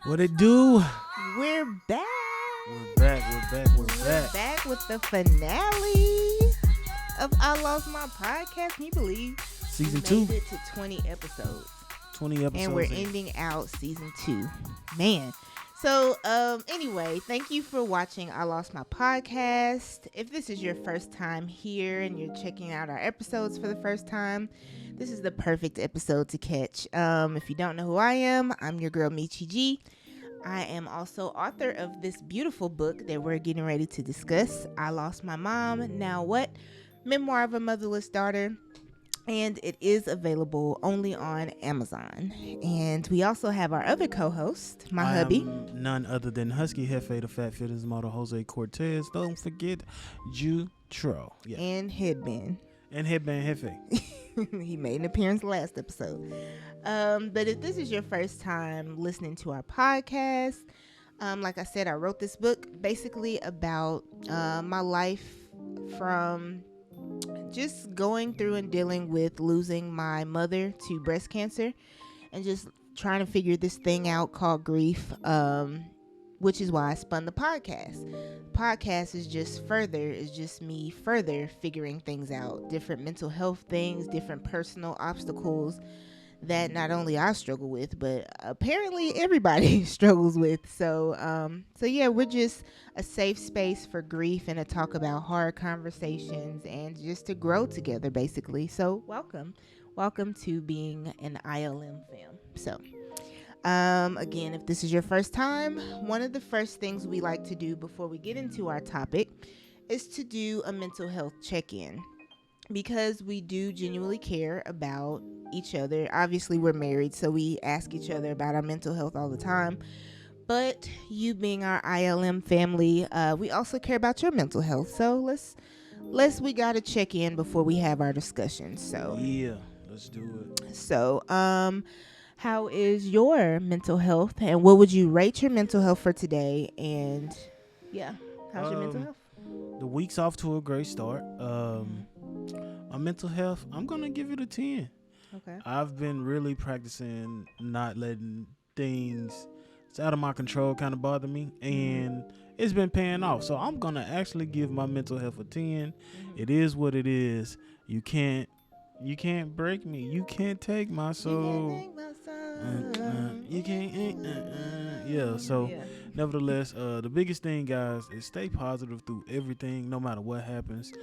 What it do? We're back. We're back. Back with the finale of I Lost My Podcast. Can you believe Season we 2. made it to 20 episodes? 20 episodes. And we're in. ending out season 2. Man. So, anyway, thank you for watching I Lost My Podcast. If this is your first time here and you're checking out our episodes for the first time, this is the perfect episode to catch. If you don't know who I am, I'm your girl Michi G. I am also author of this beautiful book that we're getting ready to discuss, I Lost My Mom, Now What? Memoir of a Motherless Daughter. And it is available only on Amazon. And we also have our other co-host, my hubby. None other than Husky Hefe, the Fat Fitness model, Jose Cortez. Don't forget Jutro. Yeah. And Headband. And Headband Hefe. He made an appearance last episode. But if this is your first time listening to our podcast, like I said, I wrote this book basically about my life from just going through and dealing with losing my mother to breast cancer and just trying to figure this thing out called grief, which is why I spun the podcast. Podcast is just me further figuring things out, different mental health things, different personal obstacles that not only I struggle with, but apparently everybody struggles with. So yeah, we're just a safe space for grief and to talk about hard conversations and just to grow together, basically. So welcome to being an ILM fam. So again, if this is your first time, one of the first things we like to do before we get into our topic is to do a mental health check-in, because we do genuinely care about each other. Obviously, we're married, so we ask each other about our mental health all the time. But you being our ILM family, we also care about your mental health. So we gotta check in before we have our discussion. So yeah, let's do it. So how is your mental health, and what would you rate your mental health for today? And yeah, how's your mental health? The week's off to a great start. My mental health, I'm gonna give it a 10. Okay. I've been really practicing not letting things that's out of my control kind of bother me, and it's been paying off. So I'm gonna actually give my mental health a 10. It is what it is. You can't break me. You can't take my soul. You can't. Yeah. So, nevertheless, the biggest thing, guys, is stay positive through everything, no matter what happens.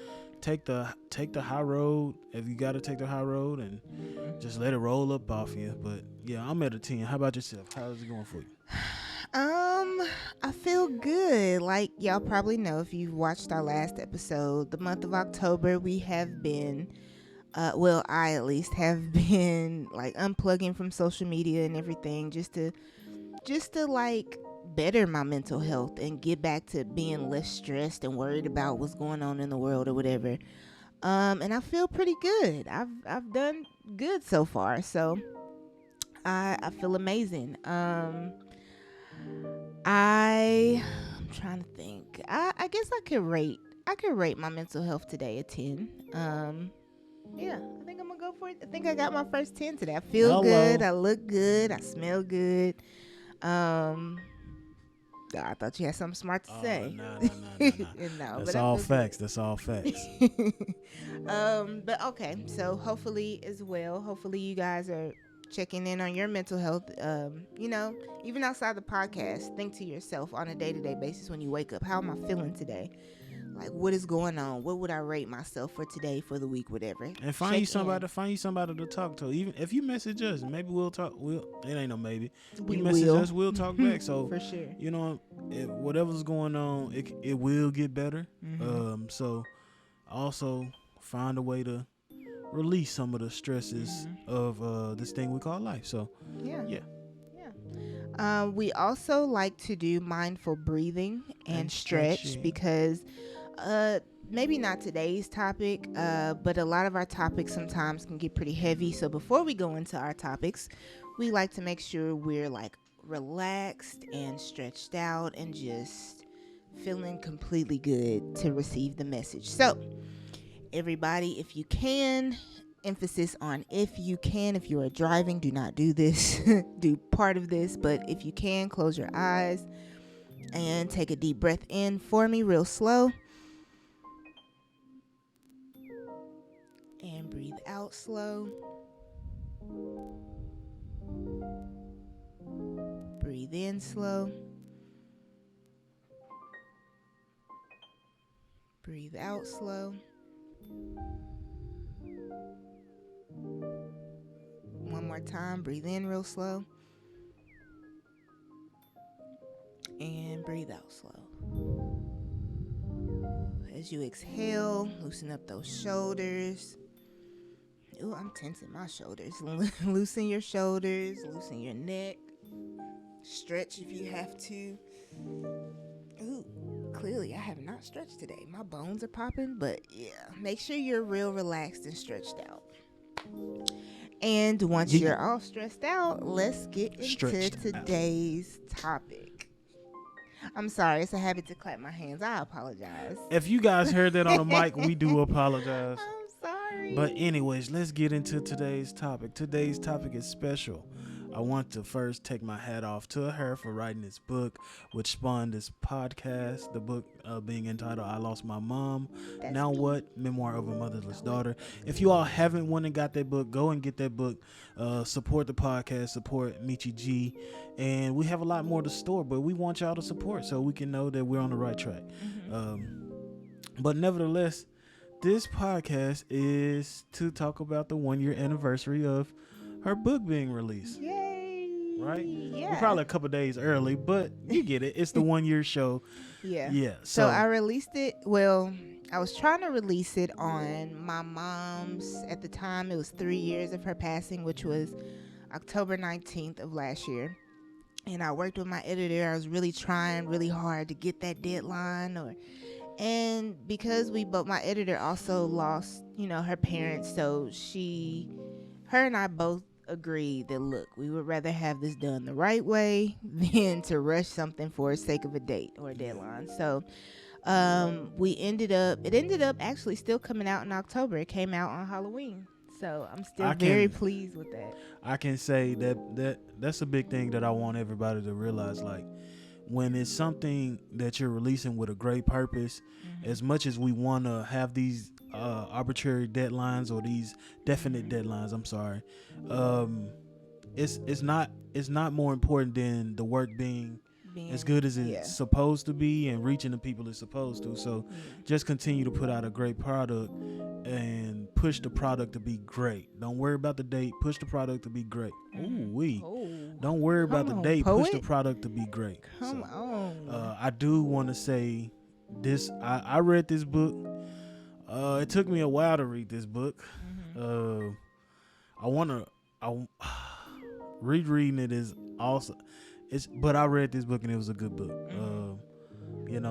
Take the high road if you gotta take the high road, and just let it roll up off you. But yeah, I'm at a 10. How about yourself? How's it going for you? I feel good. Like y'all probably know if you've watched our last episode, the month of October, we have been, I at least have been like unplugging from social media and everything just to like better my mental health and get back to being less stressed and worried about what's going on in the world or whatever. And I feel pretty good. I've done good so far. So I feel amazing. I'm trying to think. I guess I could rate my mental health today a 10. Yeah, I think I'm gonna go for it. I think I got my first 10 today. I feel good. I look good. I smell good. I thought you had something smart to say. No. That's all facts. That's all facts. But okay. So hopefully as well. Hopefully you guys are checking in on your mental health. Even outside the podcast, think to yourself on a day-to-day basis when you wake up. How am I feeling today? Like, what is going on? What would I rate myself for today, for the week, whatever? And find you somebody to talk to. Even if you message us, maybe we'll talk. It ain't no maybe. You message us, we'll talk back. So for sure, whatever's going on, it will get better. So also find a way to release some of the stresses of this thing we call life. So yeah. We also like to do mindful breathing and stretch because maybe not today's topic, but a lot of our topics sometimes can get pretty heavy. So before we go into our topics, we like to make sure we're like relaxed and stretched out and just feeling completely good to receive the message. So everybody, if you can, emphasis on if you can. If you are driving, do not do this. Do part of this, but if you can, close your eyes and take a deep breath in for me real slow. And breathe out slow. Breathe in slow. Breathe out slow. One more time. Breathe in real slow. And breathe out slow. As you exhale, loosen up those shoulders. Ooh, I'm tensing my shoulders. Loosen your shoulders, loosen your neck. Stretch if you have to. Ooh, clearly I have not stretched today. My bones are popping, but yeah, make sure you're real relaxed and stretched out. And once you're all stressed out, let's get into today's topic. I'm sorry, it's a habit to clap my hands. I apologize. If you guys heard that on the mic, we do apologize. I'm sorry. But anyways, let's get into today's topic. Today's topic is special. I want to first take my hat off to her for writing this book, which spawned this podcast. The book being entitled "I Lost My Mom." That's Now me. What? Memoir of a Motherless Daughter. If you all haven't went and got that book, go and get that book. Support the podcast, support Michi G, and we have a lot more to store, but we want y'all to support so we can know that we're on the right track. But nevertheless, this podcast is to talk about the 1-year anniversary of her book being released. Yay! Right? Yeah. We're probably a couple days early, but you get it. It's the 1-year show. Yeah. Yeah. So I released it. Well, I was trying to release it on my mom's. At the time, it was 3 years of her passing, which was October 19th of last year. And I worked with my editor. I was really trying really hard to get that deadline. And because my editor also lost, her parents. So her and I both agreed that, look, we would rather have this done the right way than to rush something for the sake of a date or a deadline. So it ended up actually still coming out in October. It came out on Halloween. So I'm still very pleased with that. I can say that's a big thing that I want everybody to realize. Like, when it's something that you're releasing with a great purpose, as much as we want to have these arbitrary deadlines or these definite deadlines, I'm sorry, it's not more important than the work being as good as it's supposed to be and reaching the people it's supposed to. So just continue to put out a great product and push the product to be great. Don't worry about the date. Push the product to be great. Don't worry about the date. Poet. Push the product to be great. Come on. I do want to say this. I read this book. It took me a while to read this book. Rereading it is also. But I read this book and it was a good book.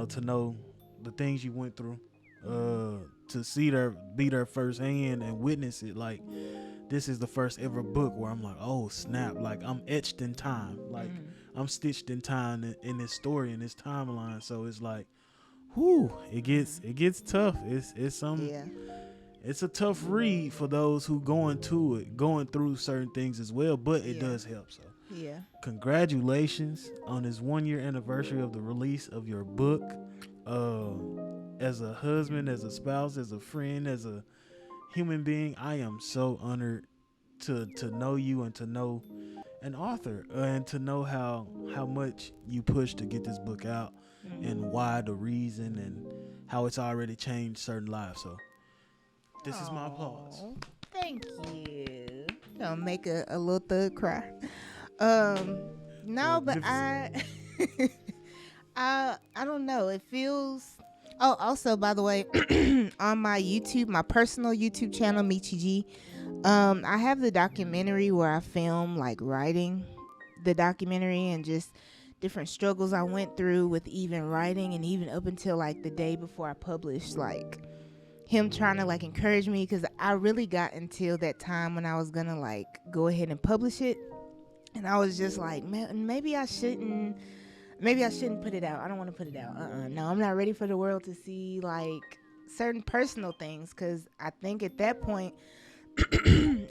To know the things you went through, to see be there firsthand and witness it. Like, this is the first ever book where I'm like, oh snap! Like, I'm etched in time. Like, I'm stitched in time in this story, in this timeline. So it's like, whoo! It gets tough. It's a tough read for those who going through certain things as well. But it does help. So. Yeah. Congratulations on this 1-year anniversary of the release of your book. As a husband, as a spouse, as a friend, as a human being, I am so honored to know you and to know an author and to know how much you pushed to get this book out and why, the reason, and how it's already changed certain lives. So this is my applause. Thank you. Gonna make a little thug cry. No, but I don't know. It feels. Oh, also, by the way, on my YouTube, my personal YouTube channel, Michi G, I have the documentary where I film like writing the documentary and just different struggles I went through with even writing, and even up until like the day before I published, like him trying to like encourage me, because I really got until that time when I was gonna like go ahead and publish it. And I was just like, man, maybe I shouldn't put it out. I don't want to put it out. No, I'm not ready for the world to see like certain personal things, because I think at that point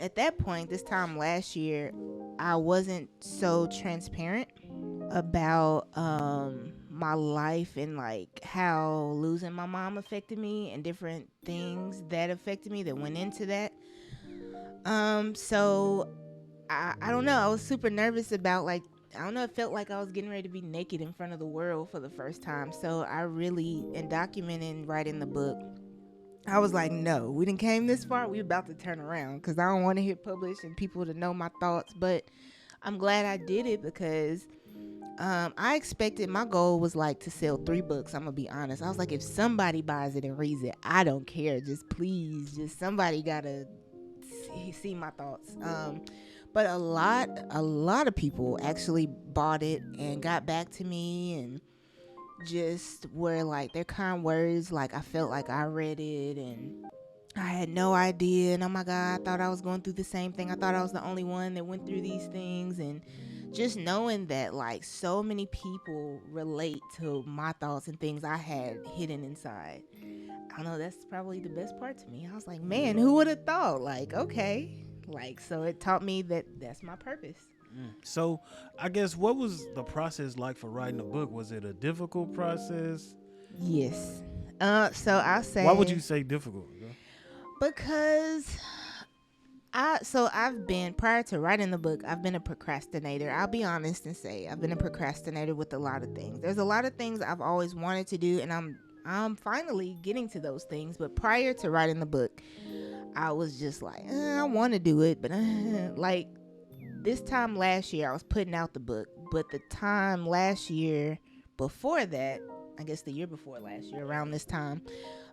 at that point, this time last year, I wasn't so transparent about my life and like how losing my mom affected me and different things that affected me that went into that. So I don't know. I was super nervous about like I don't know. It felt like I was getting ready to be naked in front of the world for the first time. So I really, in documenting writing the book, I was like, no, we didn't came this far. We about to turn around because I don't want to hit publish and people to know my thoughts. But I'm glad I did it because I expected my goal was like to sell 3 books. I'm gonna be honest. I was like, if somebody buys it and reads it, I don't care. Just please, just somebody gotta see my thoughts. But a lot of people actually bought it and got back to me and just were like their kind words. Like I felt like I read it and I had no idea. And oh my God, I thought I was going through the same thing. I thought I was the only one that went through these things. And just knowing that like so many people relate to my thoughts and things I had hidden inside. I don't know, that's probably the best part to me. I was like, man, who would have thought? Like, okay. Like, so it taught me that that's my purpose. So, I guess what was the process like for writing a book? Was it a difficult process? Yes. So I'll say. Why would you say difficult? Because I've been, prior to writing the book, I've been a procrastinator. I'll be honest and say I've been a procrastinator with a lot of things. There's a lot of things I've always wanted to do, and I'm finally getting to those things. But prior to writing the book, I was just like, I want to do it, but like this time last year, I was putting out the book. But the time last year before that, I guess the year before last year, around this time,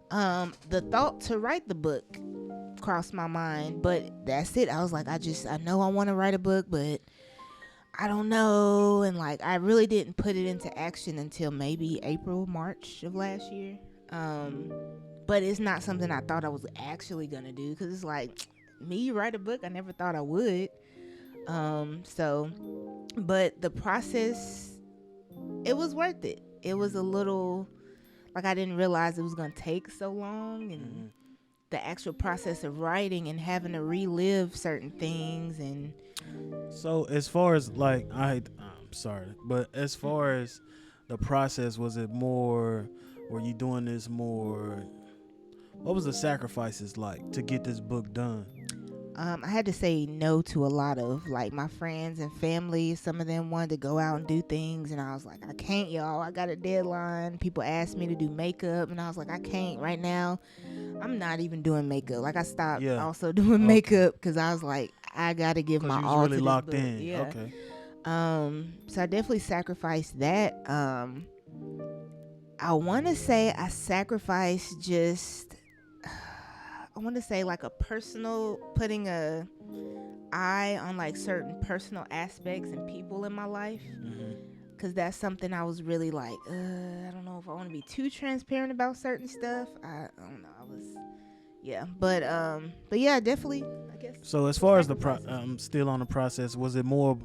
the thought to write the book crossed my mind. But that's it. I was like, I know I want to write a book, but I don't know. And like, I really didn't put it into action until maybe April, March of last year. But it's not something I thought I was actually gonna do, because it's like, me write a book, I never thought I would. But the process, it was worth it. It was a little like I didn't realize it was gonna take so long, and the actual process of writing and having to relive certain things. And so as far as like, I'm sorry, but as far as the process, was it more, were you doing this more, what was the sacrifices like to get this book done? I had to say no to a lot of like my friends and family. Some of them wanted to go out and do things, and I was like, I can't, y'all. I got a deadline. People asked me to do makeup, and I was like, I can't right now. I'm not even doing makeup. Like I stopped also doing makeup because I was like, I gotta give my all really to locked this book. in. Yeah. Okay. So I definitely sacrificed that. I want to say I sacrificed just. I want to say like a personal, putting a eye on like certain personal aspects and people in my life, because that's something I was really like, I don't know if I want to be too transparent about certain stuff. I don't know. I was, but yeah, definitely, I guess. So as far as still on the process, was it more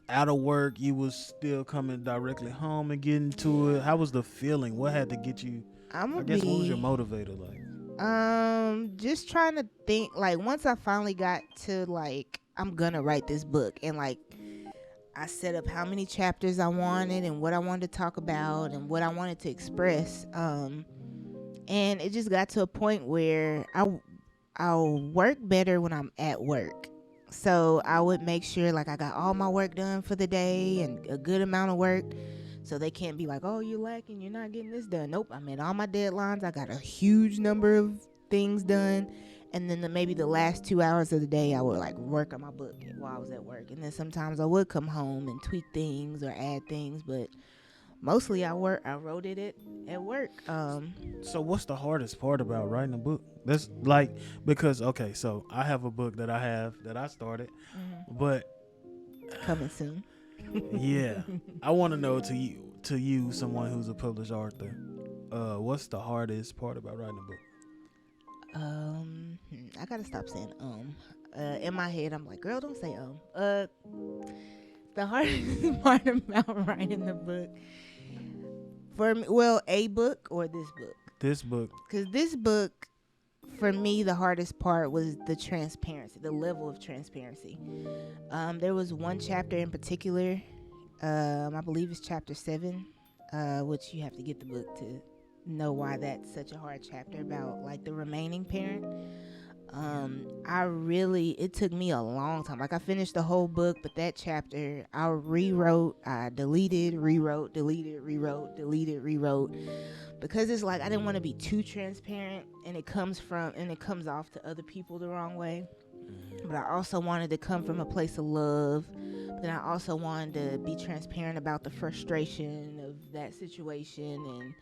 out of work, you was still coming directly home and getting to it? How was the feeling? What had to get you, I guess, what was your motivator like? Just trying to think, like, once I finally got to like, I'm gonna write this book, and like I set up how many chapters I wanted and what I wanted to talk about and what I wanted to express, and it just got to a point where I'll work better when I'm at work. So I would make sure like I got all my work done for the day and a good amount of work, so they can't be like, oh, you're lacking, you're not getting this done. Nope, I met all my deadlines. I got a huge number of things done. And then maybe the last 2 hours of the day, I would like work on my book while I was at work. And then sometimes I would come home and tweak things or add things. But mostly I wrote it at work. So what's the hardest part about writing a book? That's like, because, okay, so I have a book that I started, but coming soon. Yeah, I want to know, to you, someone who's a published author, what's the hardest part about writing a book? I gotta stop saying in my head I'm like, girl, don't say the hardest part about writing the book for me, well, a book or this book? This book. Because this book, for me, the hardest part was the transparency, the level of transparency. There was one chapter in particular, I believe it's chapter 7, which you have to get the book to know why that's such a hard chapter, about like the remaining parent. It took me a long time. Like, I finished the whole book, but that chapter I rewrote, I deleted, rewrote, deleted, rewrote, deleted, rewrote, because it's like I didn't want to be too transparent, and it comes off to other people the wrong way. But I also wanted to come from a place of love. But then I also wanted to be transparent about the frustration of that situation,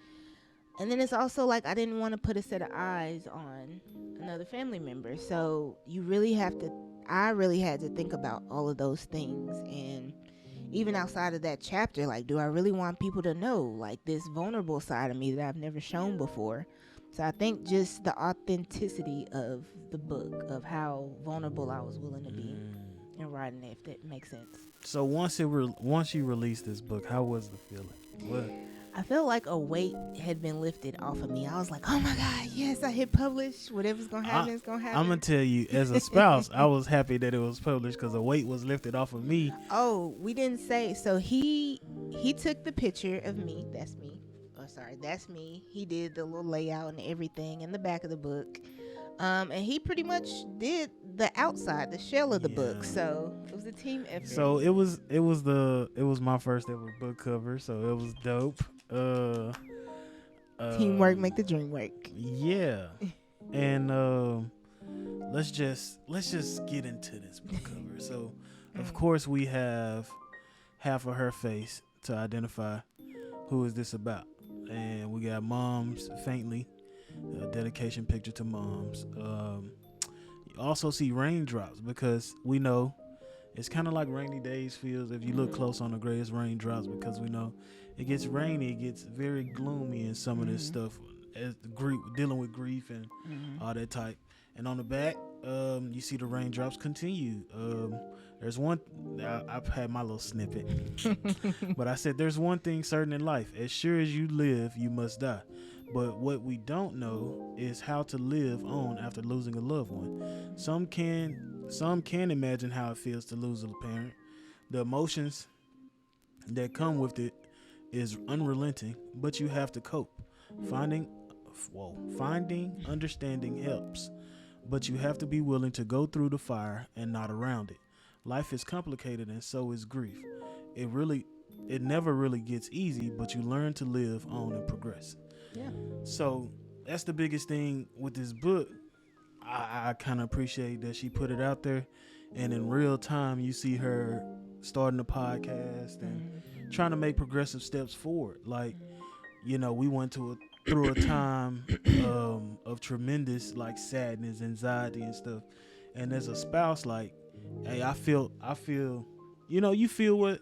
and then it's also like I didn't want to put a set of eyes on another family member. So I really had to think about all of those things. And even outside of that chapter, like, do I really want people to know, like, this vulnerable side of me that I've never shown before? So I think just the authenticity of the book, of how vulnerable I was willing to be in writing it, if that makes sense. So once you released this book, how was the feeling? What? I felt like a weight had been lifted off of me. I was like, oh my God, yes, I hit publish. Whatever's going to happen is going to happen. I'm going to tell you, as a spouse, I was happy that it was published because a weight was lifted off of me. Oh, we didn't say. So he took the picture of me. That's me. Oh, sorry, that's me. He did the little layout and everything in the back of the book. And he pretty much did the outside, the shell of the book. So it was a team effort. So it was my first ever book cover. So it was dope. Teamwork make the dream work. Yeah. And let's just get into this book cover. So of course we have half of her face to identify who is this about. And we got moms faintly, a dedication picture to moms. You also see raindrops because we know it's kind of like rainy days feels if you look close on the greatest raindrops, because we know it gets rainy, it gets very gloomy in some of this stuff, as dealing with grief and all that type. And on the back, you see the raindrops continue. There's one, I've had my little snippet, but I said there's one thing certain in life: as sure as you live, you must die. But what we don't know is how to live on after losing a loved one. Some can imagine how it feels to lose a parent. The emotions that come with it is unrelenting, but you have to cope. Finding understanding helps, but you have to be willing to go through the fire and not around it. Life is complicated, and so is grief. It never really gets easy, but you learn to live on and progress. Yeah. So that's the biggest thing with this book. I kind of appreciate that she put it out there, and in real time you see her starting a podcast and trying to make progressive steps forward. Like, we went through a time of tremendous like sadness, anxiety, and stuff. And as a spouse, like, hey, I feel, you feel what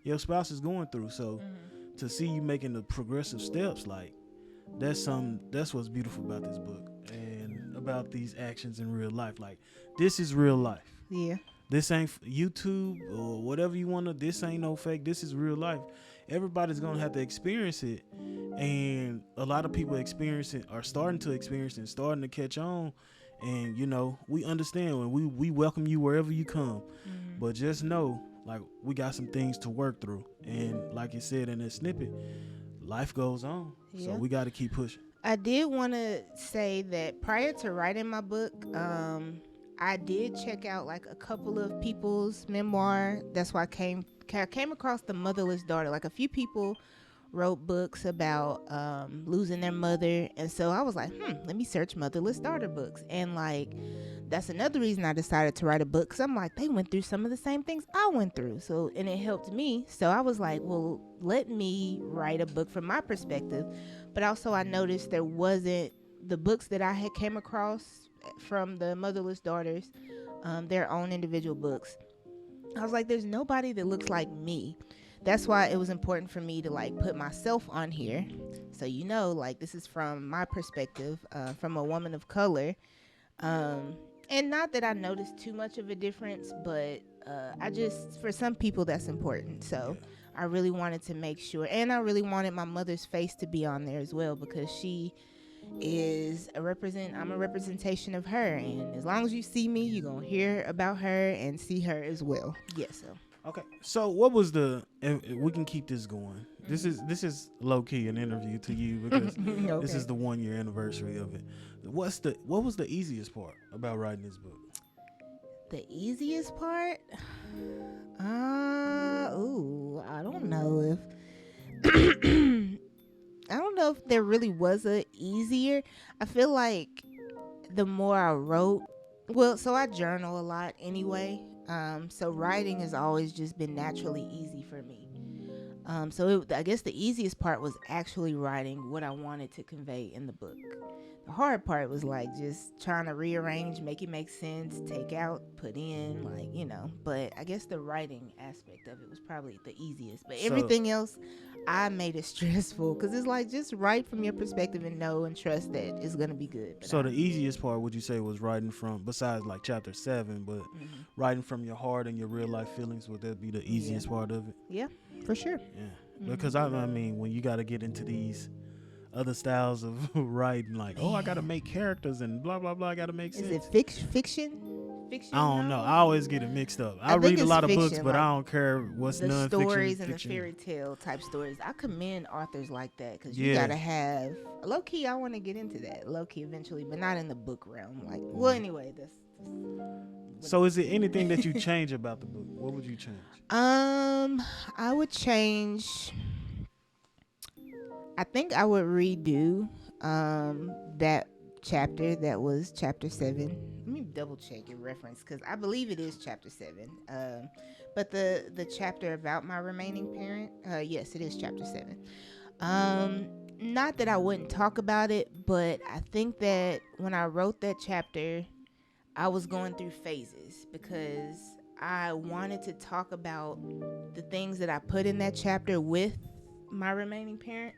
your spouse is going through. So to see you making the progressive steps, like, that's what's beautiful about this book and about these actions in real life. Like, this is real life. Yeah. This ain't YouTube or whatever you want to. This ain't no fake. This is real life. Everybody's gonna have to experience it, and a lot of people are starting to experience it and starting to catch on. And we understand when we welcome you wherever you come, but just know, like, we got some things to work through, and like you said in that snippet, life goes on. So we got to keep pushing. I did want to say that prior to writing my book, I did check out like a couple of people's memoir. That's why I came across The Motherless Daughter. Like, a few people wrote books about losing their mother, and so I was like, let me search Motherless Daughter books. And like, that's another reason I decided to write a book, because I'm like, they went through some of the same things I went through, so, and it helped me. So I was like, well, let me write a book from my perspective. But also I noticed there wasn't the books that I had came across from the Motherless Daughters, their own individual books. I was like, there's nobody that looks like me. That's why it was important for me to like put myself on here, so like, this is from my perspective, from a woman of color, and not that I noticed too much of a difference, but for some people that's important. So I really wanted to make sure, and I really wanted my mother's face to be on there as well, because she is I'm a representation of her, and as long as you see me, you're gonna hear about her and see her as well. Yes. So Okay, so what was the? And we can keep this going. This is low key an interview to you because this okay. is the 1 year anniversary of it. What was the easiest part about writing this book? The easiest part? I don't know if I don't know if there really was a easier. I feel like the more I wrote, well, so I journal a lot anyway. So writing has always just been naturally easy for me. I guess the easiest part was actually writing what I wanted to convey in the book. The hard part was like just trying to rearrange, make it make sense, take out, put in, like, But I guess the writing aspect of it was probably the easiest. But everything else, I made it stressful because it's like just write from your perspective and know and trust that it's going to be good. So the easiest part, would you say, was writing from, besides like chapter 7, but writing from your heart and your real life feelings? Would that be the easiest part of it? Yeah, for sure. Yeah, because I mean, when you got to get into these other styles of writing, like, I got to make characters and blah blah blah, I got to make sense. Is it fiction? I don't know. I always get it mixed up. I read a lot of books, but like I don't care what's the nonfiction. Stories and fiction. the fairy tale type stories. I commend authors like that because you gotta have low key. I want to get into that low key eventually, but not in the book realm. Like, well, anyway, So, is there anything that you change about the book? What would you change? I would change. I think I would redo that chapter that was chapter 7. Let me double check your reference because I believe it is chapter 7. But the chapter about my remaining parent, yes, it is chapter 7. Not that I wouldn't talk about it, but I think that when I wrote that chapter, I was going through phases because I wanted to talk about the things that I put in that chapter with my remaining parent,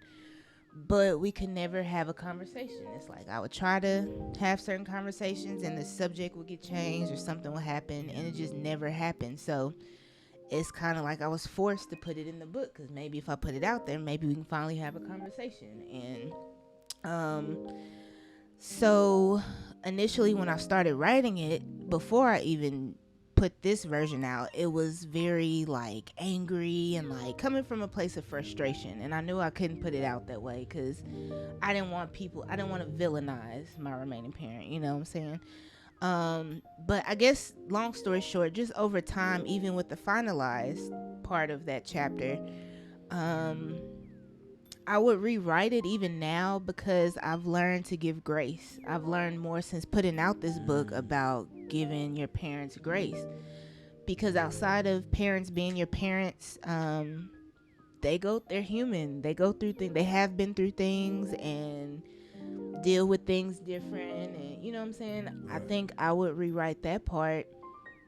but we could never have a conversation. It's like I would try to have certain conversations and the subject would get changed or something would happen, and it just never happened. So it's kind of like I was forced to put it in the book because maybe if I put it out there, maybe we can finally have a conversation. And so initially when I started writing it, before I even put this version out, it was very like angry and like coming from a place of frustration, and I knew I couldn't put it out that way because I didn't want to villainize my remaining parent, you know what I'm saying? But I guess long story short, just over time, even with the finalized part of that chapter, I would rewrite it even now because I've learned to give grace. I've learned more since putting out this book about giving your parents grace. Because outside of parents being your parents, they're human. They go through things. They have been through things and deal with things different. And you know what I'm saying? Right. I think I would rewrite that part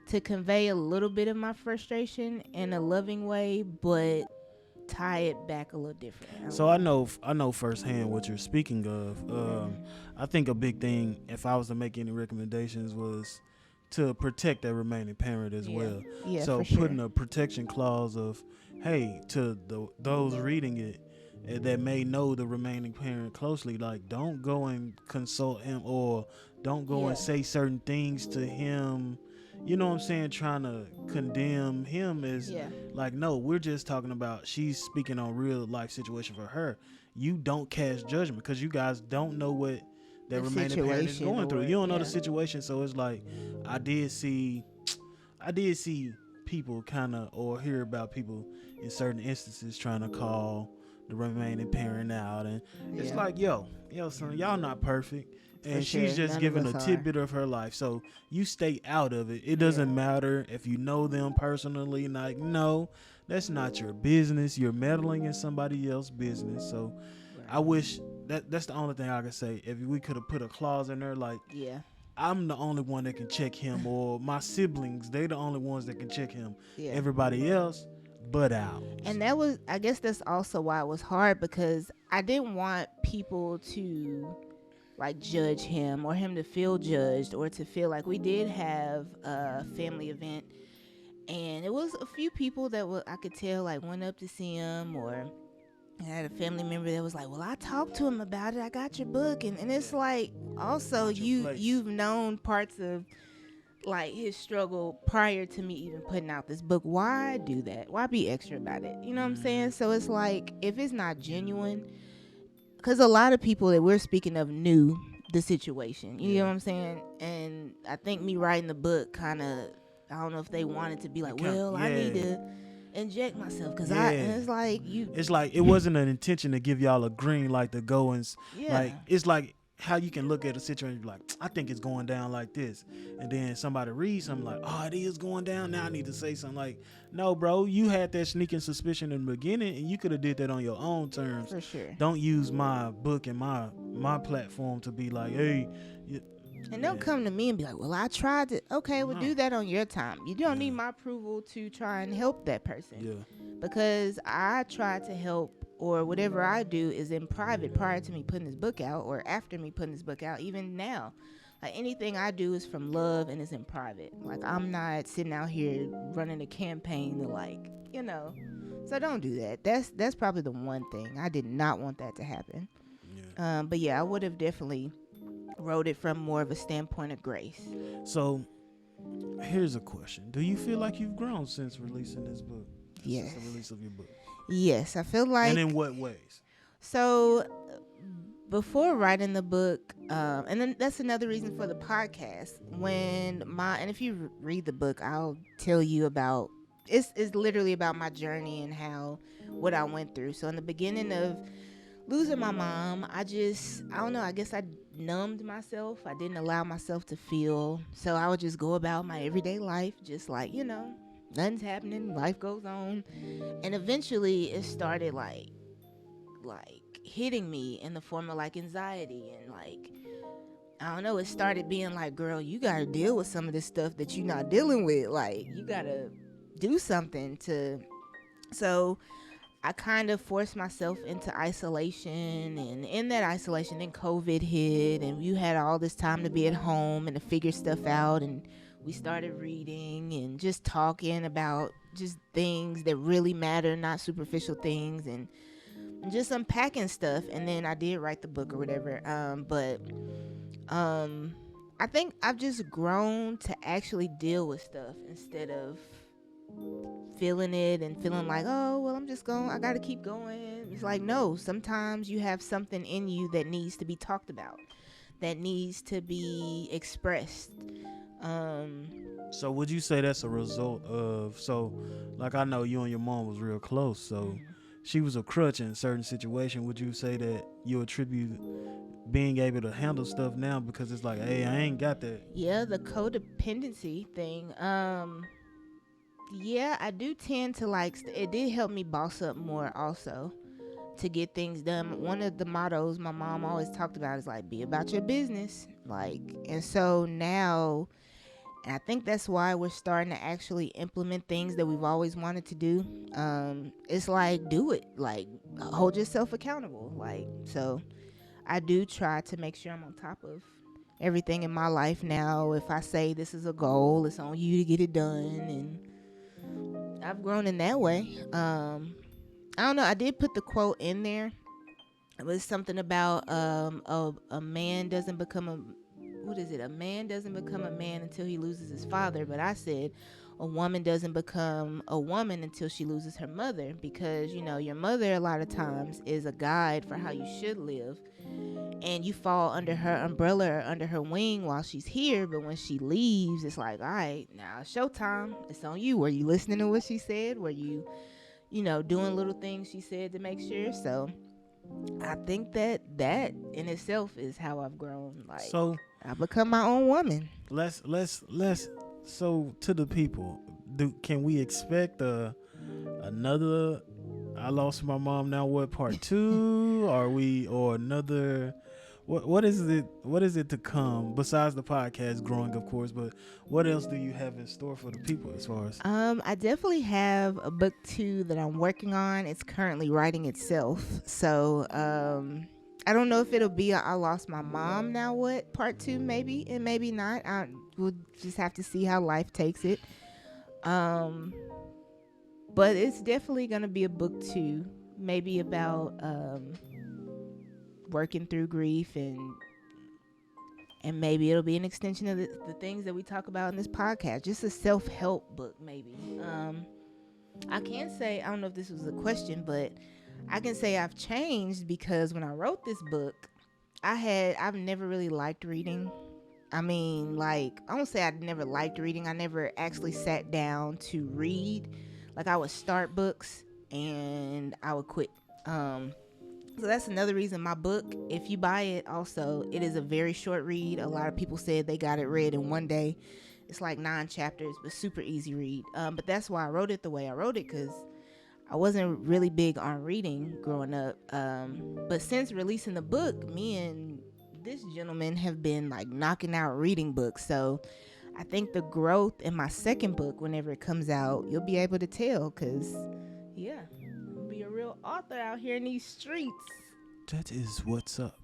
to convey a little bit of my frustration in a loving way, but tie it back a little different. So I know firsthand what you're speaking of. I think a big thing, if I was to make any recommendations, was to protect that remaining parent as well. Yeah, so for putting sure. a protection clause of, hey, to those reading it that may know the remaining parent closely, like, don't go and consult him or don't go and say certain things to him. You know what I'm saying? Trying to condemn him is like, no, we're just talking about she's speaking on real life situation for her. You don't cast judgment because you guys don't know what that remaining parent is going through. You don't know the situation. So it's like, I did see people kind of, or hear about people in certain instances trying to call the remaining parent out. And it's like, yo, son, y'all not perfect. And she's just giving a tidbit of her life. So you stay out of it. It doesn't matter if you know them personally. Like, no, that's not your business. You're meddling in somebody else's business. So I wish that's the only thing I could say. If we could have put a clause in there, like, I'm the only one that can check him, or my siblings, they the only ones that can check him. Everybody else, butt out. And I guess that's also why it was hard, because I didn't want people to like judge him or him to feel judged or to feel like we did have a family event and it was a few people that I could tell like went up to see him or I had a family member that was like, well, I talked to him about it. I got your book. And it's like, also you've known parts of like his struggle prior to me even putting out this book. Why do that? Why be extra about it? You know what I'm saying? So it's like, if it's not genuine, because a lot of people that we're speaking of knew the situation. You know what I'm saying? And I think me writing the book kind of, I don't know if they wanted to be like, well, I need to inject myself because and it's like it wasn't an intention to give y'all a green light to go and like, it's like how you can look at a situation and be like, I think it's going down like this, and then somebody reads something like, oh, it is going down, now I need to say something. Like, no, bro, you had that sneaking suspicion in the beginning and you could have did that on your own terms. For sure. Don't use my book and my platform to be like, hey. And don't come to me and be like, well, I tried to. Okay, well, do that on your time. You don't need my approval to try and help that person. Yeah. Because I try to help, or whatever I do is in private prior to me putting this book out, or after me putting this book out, even now. Like, anything I do is from love and is in private. Like, I'm not sitting out here running a campaign to, like, you know. So don't do that. That's probably the one thing. I did not want that to happen. Yeah. But yeah, I would have definitely wrote it from more of a standpoint of grace. So here's a question. Do you feel like you've grown since releasing this book? Yes. Since the release of your book? Yes, I feel like. And in what ways? So before writing the book, and then that's another reason for the podcast. And if you read the book, I'll tell you about, it's literally about my journey and what I went through. So in the beginning of losing my mom, I don't know, I guess I numbed myself. I didn't allow myself to feel. So I would just go about my everyday life, just like, nothing's happening, life goes on. And eventually it started like hitting me in the form of like anxiety, and like, I don't know, it started being like, girl, you gotta deal with some of this stuff that you're not dealing with. Like, you gotta do something so I kind of forced myself into isolation, and in that isolation, then COVID hit, and you had all this time to be at home and to figure stuff out, and we started reading and just talking about just things that really matter, not superficial things, and just unpacking stuff. And then I did write the book or whatever, but I think I've just grown to actually deal with stuff instead of feeling it and feeling like, oh, well, I gotta keep going. It's like, no, sometimes you have something in you that needs to be talked about, that needs to be expressed. So would you say that's a result of, like, I know you and your mom was real close, so she was a crutch in a certain situation. Would you say that you attribute being able to handle stuff now because it's like, hey, I ain't got that? Yeah, the codependency thing. Yeah, I do tend to it did help me boss up more also to get things done. One of the mottos my mom always talked about is like, be about your business. Like, and so now, and I think that's why we're starting to actually implement things that we've always wanted to do. It's like, do it, like, hold yourself accountable. Like, so I do try to make sure I'm on top of everything in my life now. If I say this is a goal, it's on you to get it done, and I've grown in that way. I don't know, I did put the quote in there. It was something about a man doesn't become a man doesn't become a man until he loses his father. But I said a woman doesn't become a woman until she loses her mother, because your mother a lot of times is a guide for how you should live, and you fall under her umbrella or under her wing while she's here. But when she leaves, it's like, all right, now it's showtime. It's on you. Were you listening to what she said? Were you doing little things she said to make sure? So I think that in itself is how I've grown. Like, so I become my own woman. Let's so to the people, can we expect another I lost my mom now what part 2? or another, what is it to come besides the podcast growing, of course, but what else do you have in store for the people as far as? I definitely have a book 2 that I'm working on. It's currently writing itself. So I don't know if it'll be I lost my mom now what part 2, maybe, and maybe not. We'll just have to see how life takes it. But it's definitely gonna be a book 2 maybe about working through grief, and maybe it'll be an extension of the things that we talk about in this podcast. Just a self-help book, maybe. I can say, I don't know if this was a question, but I can say I've changed because when I wrote this book, I've never really liked reading. I mean, like, I won't say I never liked reading. I never actually sat down to read. Like, I would start books and I would quit. So that's another reason my book, if you buy it, also, it is a very short read. A lot of people said they got it read in one day. It's like 9 chapters, but super easy read. But that's why I wrote it the way I wrote it, because I wasn't really big on reading growing up. But since releasing the book, me and this gentleman have been like knocking out reading books. So I think the growth in my second book, whenever it comes out, you'll be able to tell, because, yeah, I'll be a real author out here in these streets. That is what's up.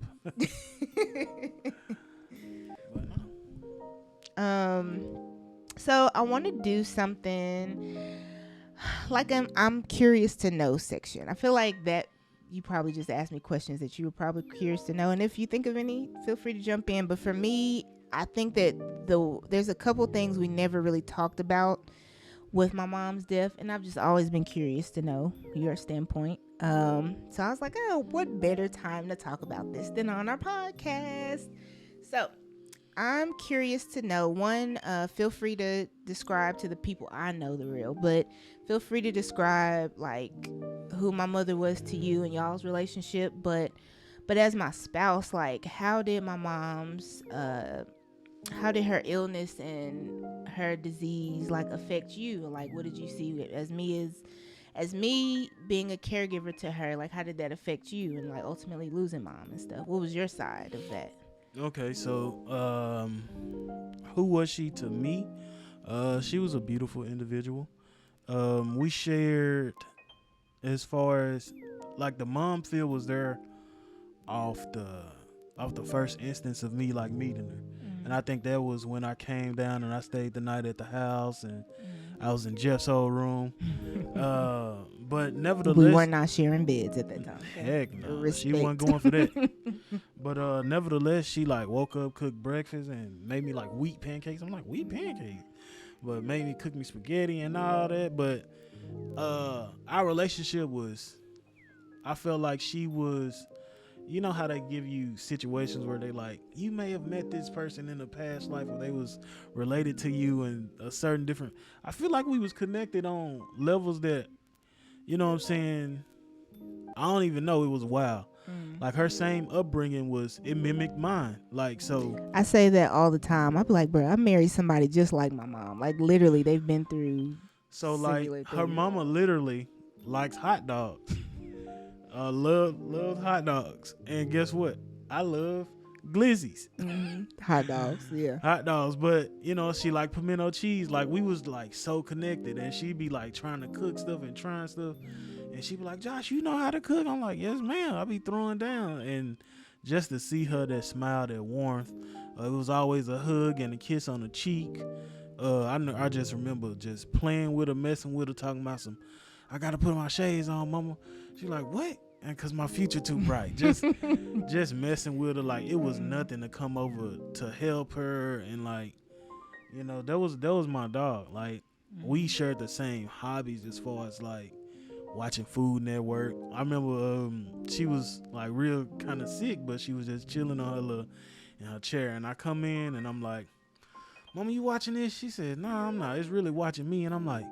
So I want to do something like I'm curious to know section. I feel like that you probably just asked me questions that you were probably curious to know, and if you think of any, feel free to jump in. But for me, I think that there's a couple things we never really talked about with my mom's death, and I've just always been curious to know your standpoint. So I was like, oh, what better time to talk about this than on our podcast? So I'm curious to know, one, feel free to describe to the people, I know the real, but feel free to describe like who my mother was to you and y'all's relationship. But as my spouse, like, how did my mom's, how did her illness and her disease like affect you? Like, what did you see as me being a caregiver to her? Like, how did that affect you, and like ultimately losing mom and stuff? What was your side of that? Okay, so who was she to me? She was a beautiful individual. We shared, as far as like the mom feel was there off the first instance of me like meeting her. And I think that was when I came down and I stayed the night at the house, and I was in Jeff's old room. But nevertheless, we were not sharing beds at that time. Heck no, she wasn't going for that. But nevertheless, she like woke up, cooked breakfast, and made me like wheat pancakes. I'm like, wheat pancakes? But made me cook me spaghetti and all that. But our relationship was, I felt like she was, you know how they give you situations where they like, you may have met this person in a past life, or they was related to you in a certain different, I feel like we was connected on levels that, you know what I'm saying, I don't even know, it was wild. Like her same upbringing it mimicked mine. Like, so I say that all the time. I be like, bro, I married somebody just like my mom. Like, literally, they've been through. So like her mama literally likes hot dogs. Loves hot dogs. And guess what? I love glizzies. Hot dogs, yeah. Hot dogs. But you know, she like pimento cheese. Like, we was like so connected, and she'd be like trying to cook stuff and trying stuff. And she'd be like, Josh, you know how to cook? I'm like, yes, ma'am. I be throwing down. And just to see her, that smile, that warmth, it was always a hug and a kiss on the cheek. I just remember just playing with her, messing with her, talking about some, I got to put my shades on, mama. She's like, what? And because my future too bright. Just messing with her. Like, it was nothing to come over to help her. And like, you know, that was my dog. Like, we shared the same hobbies as far as like watching Food Network. I remember she was like real kind of sick, but she was just chilling on in her chair, and I come in and I'm like, Mama, you watching this? She said, no, I'm not. It's really watching me. And I'm like,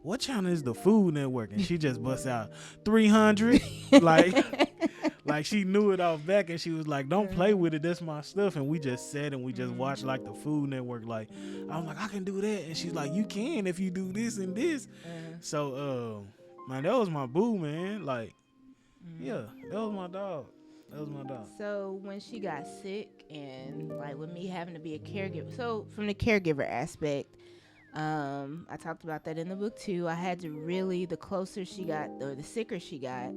what channel is the Food Network? And she just busts out 300. like she knew it off back, and she was like, don't play with it. That's my stuff. And we just sat and we just watched like the Food Network. Like, I'm like, I can do that. And she's like, you can if you do this and this. So, man, that was my boo, man. Like, yeah, that was my dog. So when she got sick, and like with me having to be a caregiver, so from the caregiver aspect, I talked about that in the book too. I had to really, the closer she got, or the sicker she got,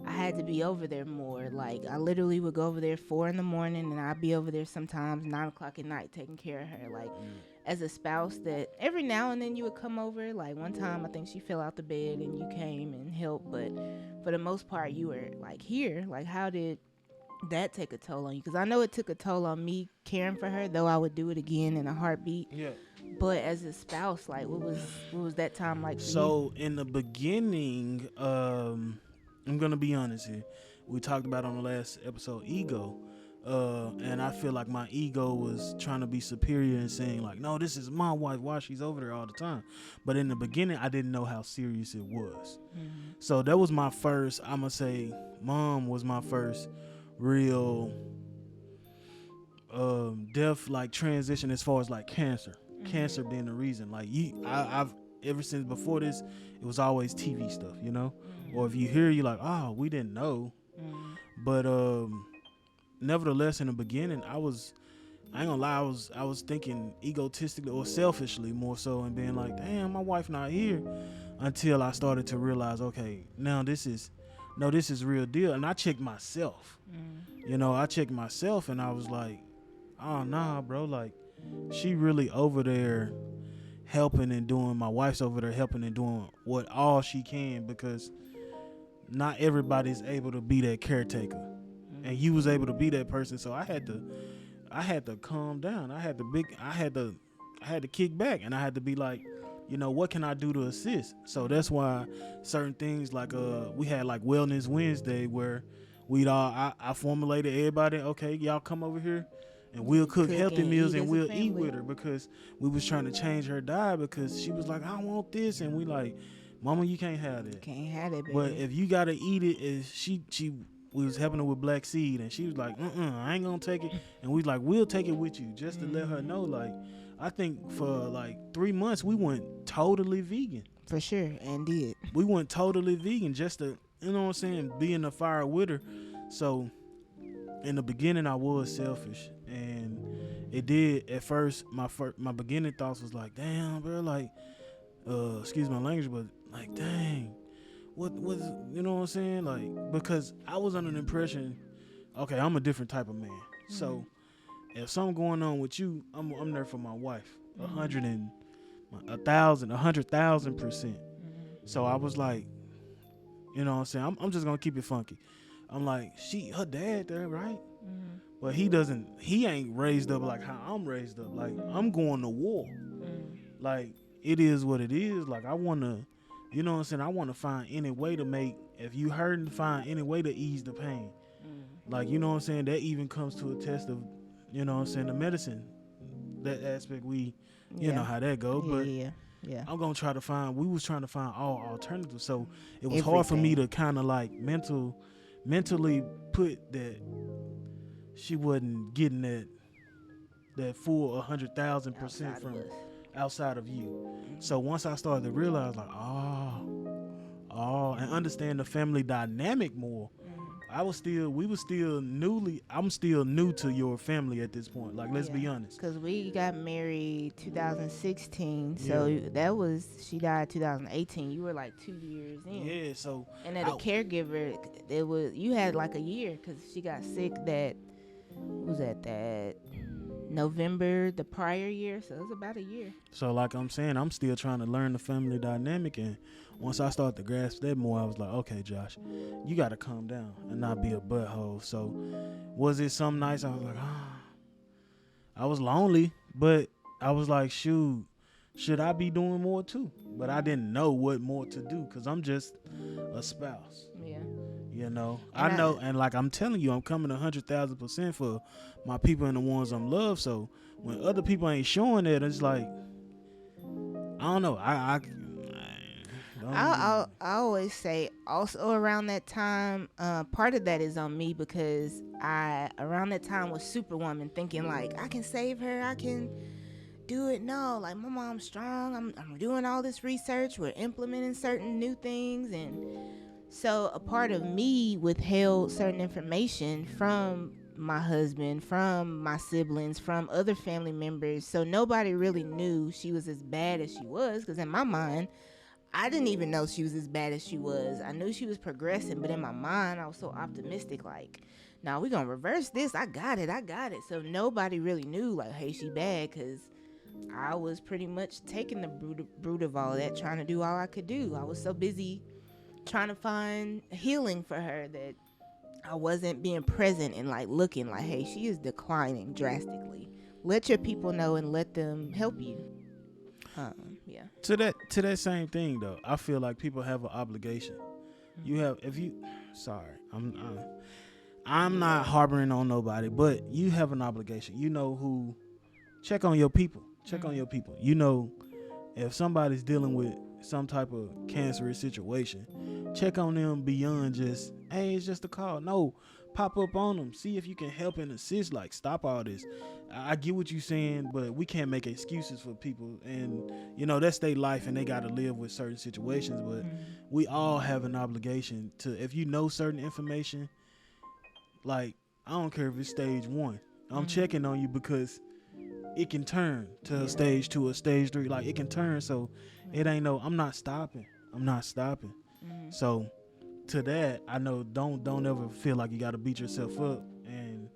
I had to be over there more. Like, I literally would go over there 4 a.m, and I'd be over there sometimes 9:00 at night taking care of her. Like, as a spouse, that every now and then you would come over. Like, one time I think she fell out the bed and you came and helped, but for the most part you were like here. Like, how did that take a toll on you? Because I know it took a toll on me caring for her, though I would do it again in a heartbeat. Yeah. But as a spouse, like, what was that time like for you? So in the beginning, I'm gonna be honest here. We talked about on the last episode ego, and I feel like my ego was trying to be superior and saying like, no, this is my wife. Why she's over there all the time? But in the beginning, I didn't know how serious it was. Mm-hmm. So that was my first. I'm gonna say, mom was my first real death like transition as far as like cancer. Cancer being the reason. Like I've ever since before this, it was always TV stuff, you know. Or if you hear, you like, oh, we didn't know. But nevertheless, in the beginning, I ain't gonna lie, I was thinking egotistically or selfishly more so, and being like, damn, my wife not here. Until I started to realize, okay, now this is real deal. And I checked myself. You know, I checked myself, and I was like, oh nah, bro, like she really over there helping and doing. My wife's over there helping and doing what all she can, because not everybody's able to be that caretaker, and you was able to be that person. So I had to calm down. I had to kick back, and I had to be like, you know, what can I do to assist? So that's why certain things like we had like Wellness Wednesday where I formulated everybody, okay, y'all come over here and we'll cook healthy meals and we'll eat with her, because we was trying to change her diet, because she was like, I want this, and we like, mama, you can't have that. Can't have it, baby. But if you gotta eat it, we was helping her with black seed, and she was like, I ain't gonna take it. And we like, we'll take it with you, just to let her know. Like, I think for like 3 months we went totally vegan. For sure, and did. We went totally vegan just to, you know what I'm saying, be in the fire with her. So in the beginning I was selfish, and it did at first. My beginning thoughts was like, damn, bro, like, excuse my language, but like, dang, what was, you know what I'm saying? Like, because I was under the impression, okay, I'm a different type of man. So if something going on with you, I'm there for my wife, 100,000%. So I was like, you know what I'm saying? I'm just gonna keep it funky. I'm like, her dad there, right? But he ain't raised up like how I'm raised up. Like, I'm going to war. Like, it is what it is. Like, I wanna, you know what I'm saying? I wanna find any way to make, if you hurting, find any way to ease the pain. Like, you know what I'm saying? That even comes to a test of, you know what I'm saying, the medicine, that aspect, you know how that goes. But I'm gonna try to find, we was trying to find all alternatives. So it was hard for me to kind of like mentally put that she wasn't getting that full 100,000% from outside of you. So once I started to realize like, and understand the family dynamic more, I'm still new to your family at this point. Like, let's be honest. Because we got married 2016, so she died 2018. You were like 2 years in. Yeah, so. And as a caregiver, you had like a year, because she got sick that November the prior year, so it was about a year. So like I'm saying, I'm still trying to learn the family dynamic, and once I started to grasp that more, I was like, okay, Josh, you got to calm down and not be a butthole. So was it some nights I was like, I was lonely, but I was like, shoot, should I be doing more too? But I didn't know what more to do, because I'm just a spouse. Yeah. You know, I know, and like I'm telling you, I'm coming 100,000% for my people and the ones I'm loved. So when other people ain't showing that, it's like, I don't know. I always say also around that time, part of that is on me, because around that time was Superwoman, thinking like, I can save her, I can do it. No, like, my mom's strong. I'm doing all this research. We're implementing certain new things, and so a part of me withheld certain information from my husband, from my siblings, from other family members. So nobody really knew she was as bad as she was, because in my mind, I didn't even know she was as bad as she was. I knew she was progressing, but in my mind, I was so optimistic, like, nah, we're going to reverse this. I got it. So nobody really knew, like, hey, she bad, because I was pretty much taking the brood of all that, trying to do all I could do. I was so busy trying to find healing for her, that I wasn't being present and like looking like, hey, she is declining drastically. Let your people know and let them help you. Yeah. To that same thing though, I feel like people have an obligation. You have if you sorry, I'm not harboring on nobody, but you have an obligation. You know who check on your people. Check on your people. You know if somebody's dealing with some type of cancerous situation, check on them beyond just, hey, it's just a call. No, pop up on them. See if you can help and assist. Like, stop all this. I get what you're saying, but we can't make excuses for people. And, you know, that's their life and they got to live with certain situations. But we all have an obligation to, if you know certain information, like, I don't care if it's stage 1. I'm checking on you because it can turn to a stage 2 or stage 3. Like, it can turn. So it ain't no, I'm not stopping. So to that, I know don't ever feel like you got to beat yourself up. And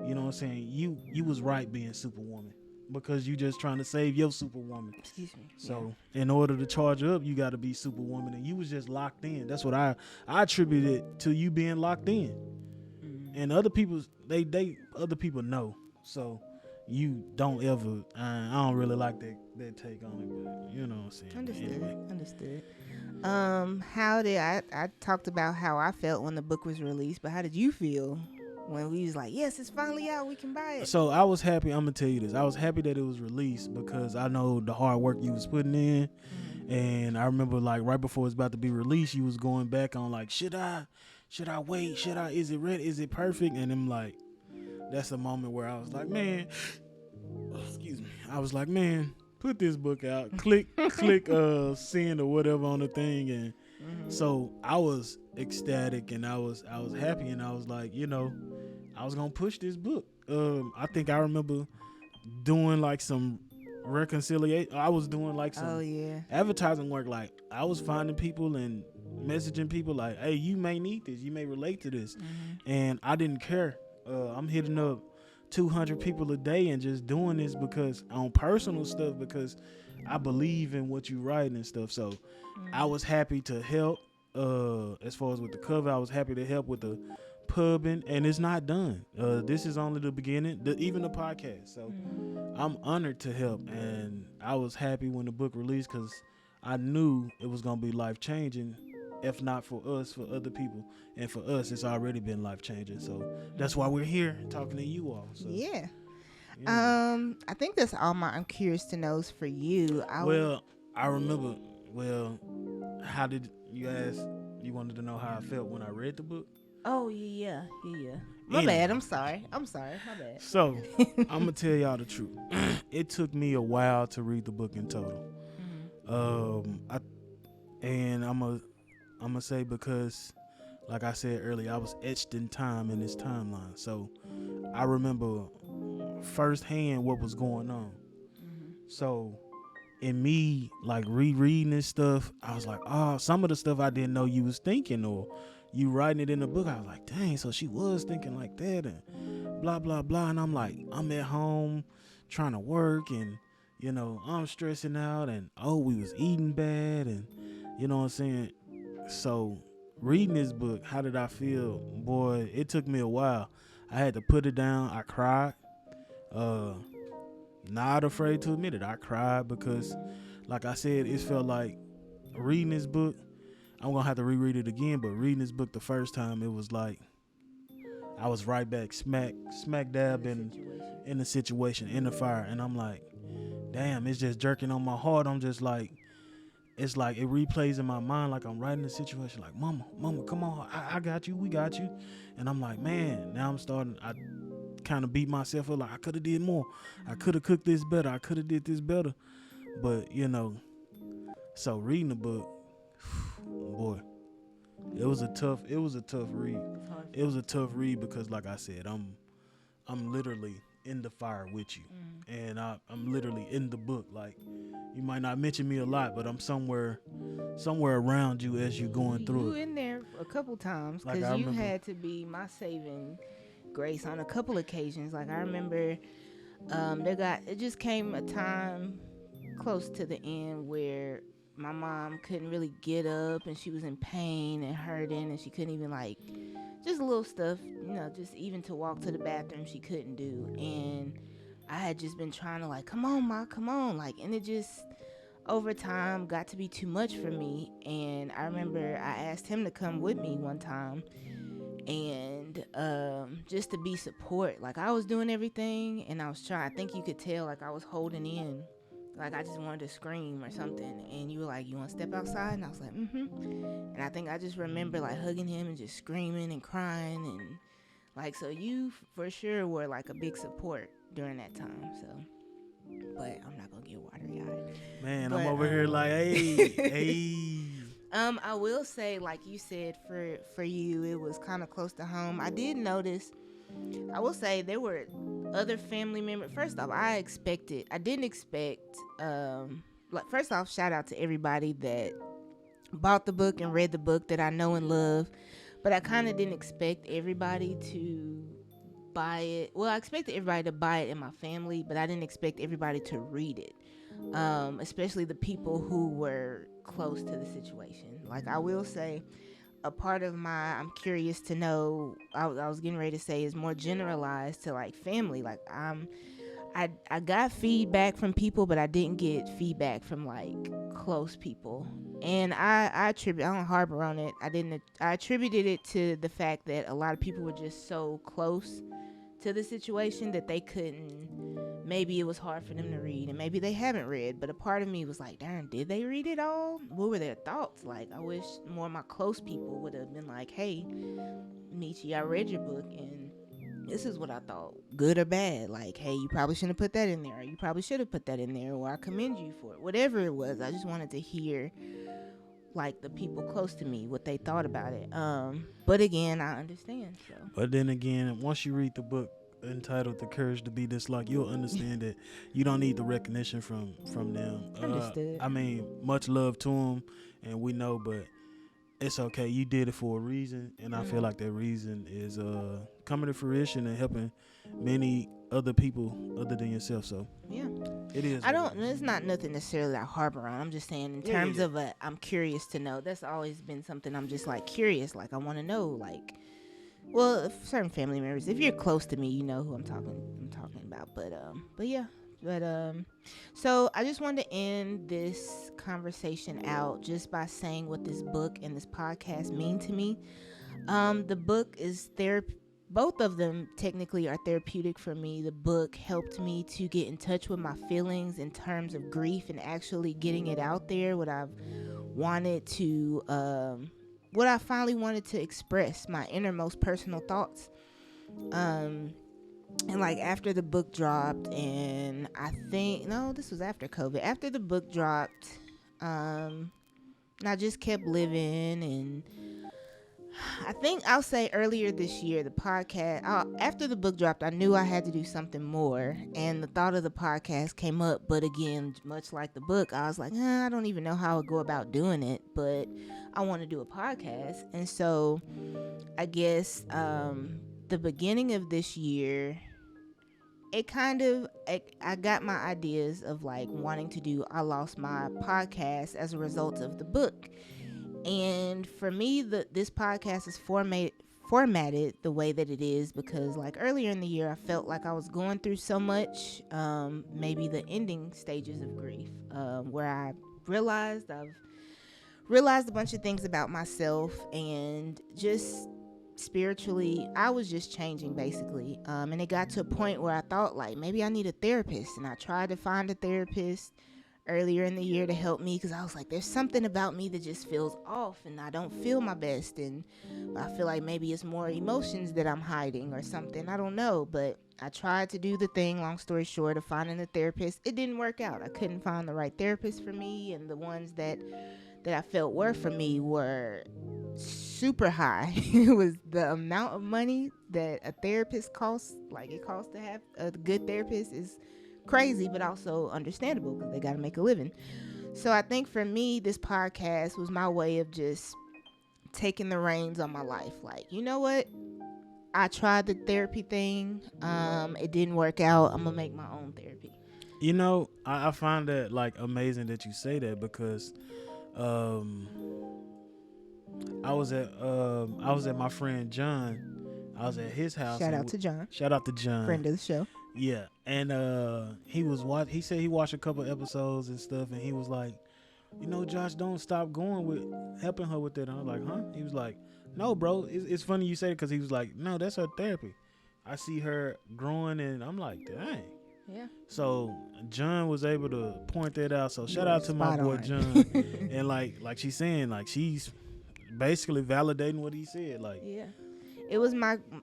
you know what I'm saying? You was right being Superwoman because you just trying to save your Superwoman. Excuse me. So in order to charge up, you got to be Superwoman, and you was just locked in. That's what I attribute it to, you being locked in. And other people, other people know. So you don't ever. I don't really like that take on it, but you know what I'm saying. Understood. How did I talked about how I felt when the book was released, but how did you feel when we was like, yes, it's finally out, we can buy it? So I was happy. I'm gonna tell you this. I was happy that it was released because I know the hard work you was putting in, and I remember like right before it was about to be released, you was going back on like, should I wait? Is it ready? Is it perfect? And I'm like, that's the moment where I was like, man, excuse me. I was like, man, put this book out. click send or whatever on the thing. And so I was ecstatic and I was happy, and I was like, you know, I was gonna push this book. I think I remember doing like some reconciliation. I was doing like some advertising work. Like I was finding people and messaging people like, hey, you may need this, you may relate to this. And I didn't care. I'm hitting up 200 people a day and just doing this because on personal stuff, because I believe in what you write and stuff. So I was happy to help. As far as with the cover, I was happy to help with the pubbing, and it's not done. This is only the beginning, even the podcast. So I'm honored to help, and I was happy when the book released because I knew it was gonna be life changing. If not for us, for other people, and for us, it's already been life changing. So that's why we're here talking to you all. So, yeah. I think that's all I'm curious to know is for you. I remember. Well, how did you ask? You wanted to know how I felt when I read the book? Oh yeah. My bad. I'm sorry. My bad. So I'm gonna tell y'all the truth. It took me a while to read the book in total. I'm gonna say because, like I said earlier, I was etched in time in this timeline. So I remember firsthand what was going on. So in me like rereading this stuff, I was like, oh, some of the stuff I didn't know you was thinking, or you writing it in the book. I was like, dang, so she was thinking like that, and blah blah blah. And I'm like, I'm at home trying to work, and you know, I'm stressing out, and we was eating bad, and you know what I'm saying. So reading this book, how did I feel? Boy, it took me a while. I had to put it down. I cried. Not afraid to admit it. I cried because, like I said, it felt like reading this book. I'm gonna have to reread it again, but reading this book the first time, it was like I was right back smack dab in the situation, in the fire, and I'm like, damn, it's just jerking on my heart. I'm just like, it's like it replays in my mind like I'm right in the situation, like, mama, come on, I got you, we got you. And I'm like, man, now I'm starting, I kind of beat myself up like I could have did more. I could have cooked this better. I could have did this better. But, you know, so reading the book, boy, it was a tough read. It was a tough read because, like I said, I'm literally in the fire with you. And I'm literally in the book. Like, you might not mention me a lot, but I'm somewhere around you as you're going through it. You in there a couple times because like you had to be my saving grace on a couple occasions. Like I remember, it just came a time close to the end where my mom couldn't really get up, and she was in pain and hurting, and she couldn't even like just little stuff, just even to walk to the bathroom she couldn't do. And I had just been trying to like, come on, ma, come on, like, and it just over time got to be too much for me. And I remember I asked him to come with me one time, and just to be support. Like, I was doing everything, and I was trying. I think you could tell, like, I was holding in, like I just wanted to scream or something. And you were like, you want to step outside? And I was like, and I think I just remember like hugging him and just screaming and crying. And like, so you for sure were like a big support during that time. So, but I'm not gonna get watery eyed. Man, But, I'm over here like, hey. I will say, like you said, for you, it was kind of close to home. I did notice. I will say there were other family members. First off, I didn't expect. Like, first off, shout out to everybody that bought the book and read the book that I know and love. But I kind of didn't expect everybody to buy it. Well, I expected everybody to buy it in my family, but I didn't expect everybody to read it. Especially the people who were close to the situation. Like, I will say, a part of my I'm curious to know, I was getting ready to say, is more generalized to like family. Like, I got feedback from people, but I didn't get feedback from like close people. And I don't harbor on it. I attributed it to the fact that a lot of people were just so close to the situation that they couldn't, maybe it was hard for them to read, and maybe they haven't read. But a part of me was like, darn, did they read it all? What were their thoughts? Like, I wish more of my close people would have been like, hey, Michi, I read your book, and this is what I thought, good or bad. Like, hey, you probably shouldn't have put that in there, or you probably should have put that in there, or I commend you for it. Whatever it was, I just wanted to hear like the people close to me, what they thought about it. But again, I understand. So. But then again, once you read the book entitled "The Courage to Be Disliked," you'll understand that you don't need the recognition from them. Understood. I mean, much love to them, and we know, but it's okay. You did it for a reason, and I feel like that reason is coming to fruition and helping many other people other than yourself. So yeah, it is. It's not nothing necessarily I harbor on. I'm just saying in terms of I'm curious to know. That's always been something I'm just like curious. Like, I want to know. Like, well, if certain family members, if you're close to me, you know who I'm talking about. But yeah. So I just wanted to end this conversation out just by saying what this book and this podcast mean to me. The book is both of them technically are therapeutic for me. The book helped me to get in touch with my feelings in terms of grief and actually getting it out there, what I finally wanted to express, my innermost personal thoughts. And like after the book dropped, and I think, no, this was after COVID. After the book dropped, I just kept living, and I think I'll say earlier this year, the podcast, after the book dropped, I knew I had to do something more, and the thought of the podcast came up. But again, much like the book, I was like, I don't even know how I would go about doing it, but I want to do a podcast. And so I guess the beginning of this year, I got my ideas of like wanting to do I Lost My podcast as a result of the book. And for me, this podcast is formatted the way that it is because like earlier in the year, I felt like I was going through so much, maybe the ending stages of grief, where I've realized a bunch of things about myself, and just spiritually I was just changing basically, and it got to a point where I thought like maybe I need a therapist, and I tried to find a therapist earlier in the year to help me because I was like, there's something about me that just feels off, and I don't feel my best, and I feel like maybe it's more emotions that I'm hiding or something, I don't know. But I tried to do the thing, long story short, of finding a therapist. It didn't work out. I couldn't find the right therapist for me, and the ones that I felt were for me were super high. It was the amount of money that a therapist costs, like it costs to have a good therapist, is crazy, but also understandable because they got to make a living. So I think for me, this podcast was my way of just taking the reins on my life. Like, you know what? I tried the therapy thing. It didn't work out. I'm gonna make my own therapy. You know, I find that like amazing that you say that because um I was at my friend John. I was at his house Shout and out to John, shout out to John. friend of the show. Yeah, and he said he watched a couple episodes and stuff, and he was like, you know, Josh, don't stop going with helping her with it. And I was like, huh? He was like, no, bro. It's funny you say it because he was like, no, that's her therapy. I see her growing, and I'm like, dang. Yeah. So John was able to point that out. So shout out to my Spot boy on. John. And like she's saying, like she's basically validating what he said. Like, Yeah.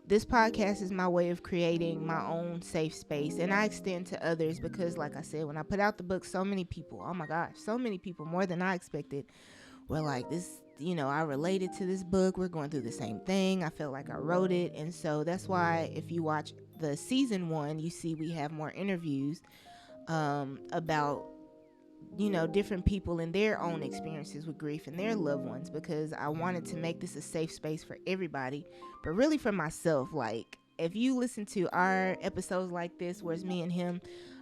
This podcast is my way of creating my own safe space, and I extend to others because, like I said, when I put out the book, so many people, oh my gosh, so many people, more than I expected, were like, this, I related to this book. We're going through the same thing. I felt like I wrote it. And so that's why if you watch the season 1, you see we have more interviews about different people and their own experiences with grief and their loved ones, because I wanted to make this a safe space for everybody, but really for myself. Like, if you listen to our episodes like this where it's me and him,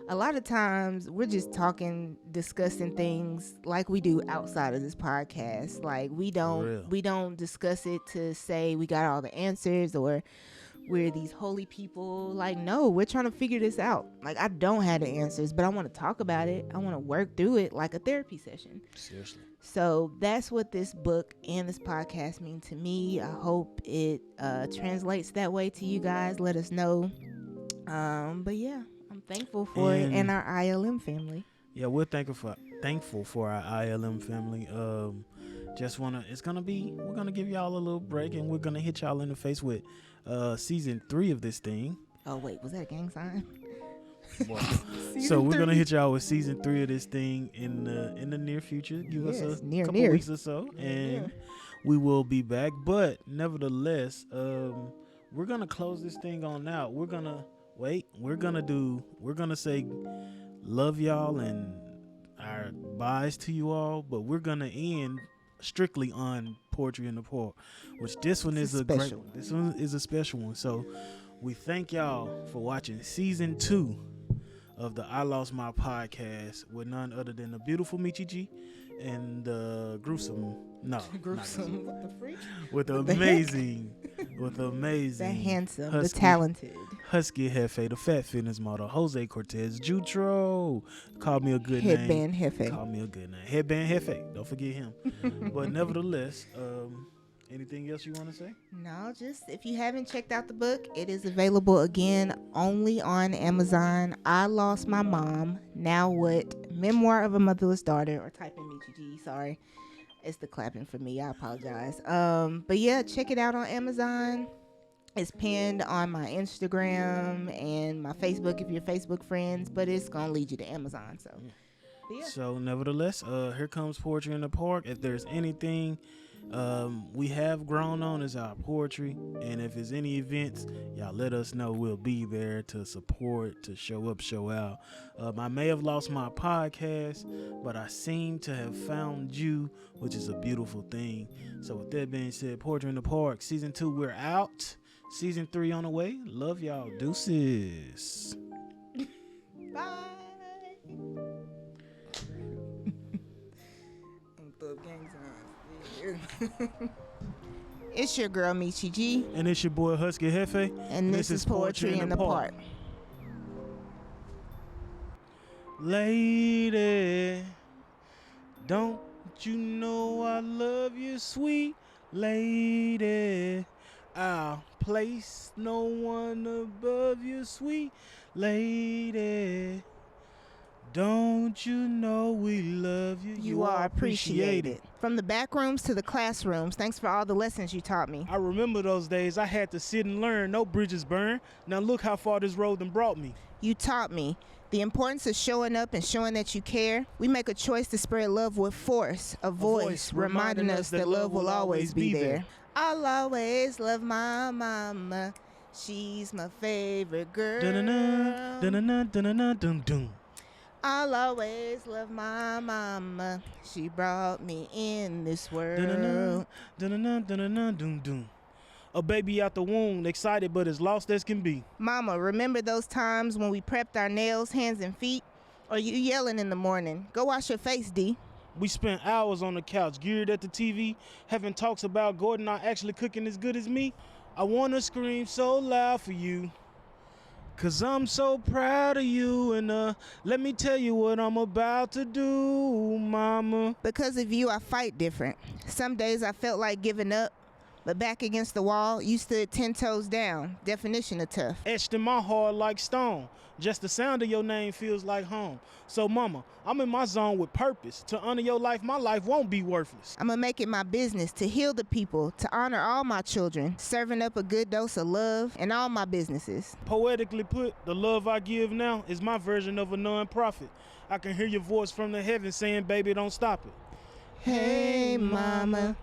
a lot of times we're just talking, discussing things like we do outside of this podcast. Like, we don't discuss it to say we got all the answers or we're these holy people. Like, no, we're trying to figure this out. Like, I don't have the answers, but I want to talk about it. I want to work through it like a therapy session. seriously. So that's what this book and this podcast mean to me. I hope it translates that way to you guys. Let us know. But yeah, I'm thankful for it and our ILM family. Yeah, we're thankful for our ILM family. We're gonna give y'all a little break, and we're gonna hit y'all in the face with season 3 of this thing. Oh wait, was that a gang sign? So we're gonna hit y'all with season 3 of this thing in the near future. Give us a couple weeks or so, and we will be back. But nevertheless, we're gonna close this thing on out. We're gonna say love y'all and our byes to you all, but we're gonna end strictly on Poetry in the Park, which this one is a great one. This one is a special one. So we thank y'all for watching season 2 of the I Lost My podcast with none other than the beautiful Michi G and the gruesome, what the freak? with the amazing, the handsome, husky, the talented Husky Hefe, the Fat Fitness model, Jose Cortez, Jutro. Called me a good name. Headband Hefe. Called me a good name. Headband Hefe. Don't forget him. But nevertheless, anything else you want to say? No, just if you haven't checked out the book, it is available again only on Amazon. I Lost My Mom, Now What? Memoir of a Motherless Daughter, or type in Michi G. Sorry, it's the clapping for me. I apologize. But yeah, check it out on Amazon. It's pinned on my Instagram and my Facebook if you're Facebook friends, but it's gonna lead you to Amazon. So, yeah. So nevertheless, here comes Poetry in the Park. If there's anything we have grown on is our poetry, and if there's any events, y'all let us know. We'll be there to support, to show up, show out. I may have lost my podcast, but I seem to have found you, which is a beautiful thing. So with that being said, Poetry in the Park season 2, we're out. Season 3 on the way. Love y'all. Deuces. Bye. It's your girl Michi G, and it's your boy Husky Hefe, and this is Poetry in the Park. Lady, don't you know I love you, sweet lady? I'll place no one above you, sweet lady. Don't you know we love you? You are appreciated. From the back rooms to the classrooms, thanks for all the lessons you taught me. I remember those days. I had to sit and learn. No bridges burned. Now look how far this road done brought me. You taught me the importance of showing up and showing that you care. We make a choice to spread love with force, a voice reminding us that love will always be there. I'll always love my mama. She's my favorite girl. Dun-dun-dun, dun-dun-dun, dun-dun-dun, dun-dun. I'll always love my mama. She brought me in this world. Dun-dun-dun, dun-dun-dun, dun-dun-dun, dun-dun. A baby out the womb, excited but as lost as can be. Mama, remember those times when we prepped our nails, hands, and feet? Or you yelling in the morning. Go wash your face, D. We spent hours on the couch, geared at the TV, having talks about Gordon not actually cooking as good as me. I wanna scream so loud for you, 'cause I'm so proud of you, and let me tell you what I'm about to do, mama. Because of you, I fight different. Some days I felt like giving up, but back against the wall, you stood 10 toes down. Definition of tough. Etched in my heart like stone. Just the sound of your name feels like home. So mama, I'm in my zone with purpose. To honor your life, my life won't be worthless. I'ma make it my business to heal the people, to honor all my children, serving up a good dose of love in all my businesses. Poetically put, the love I give now is my version of a non-profit. I can hear your voice from the heavens saying, baby, don't stop it. Hey, mama.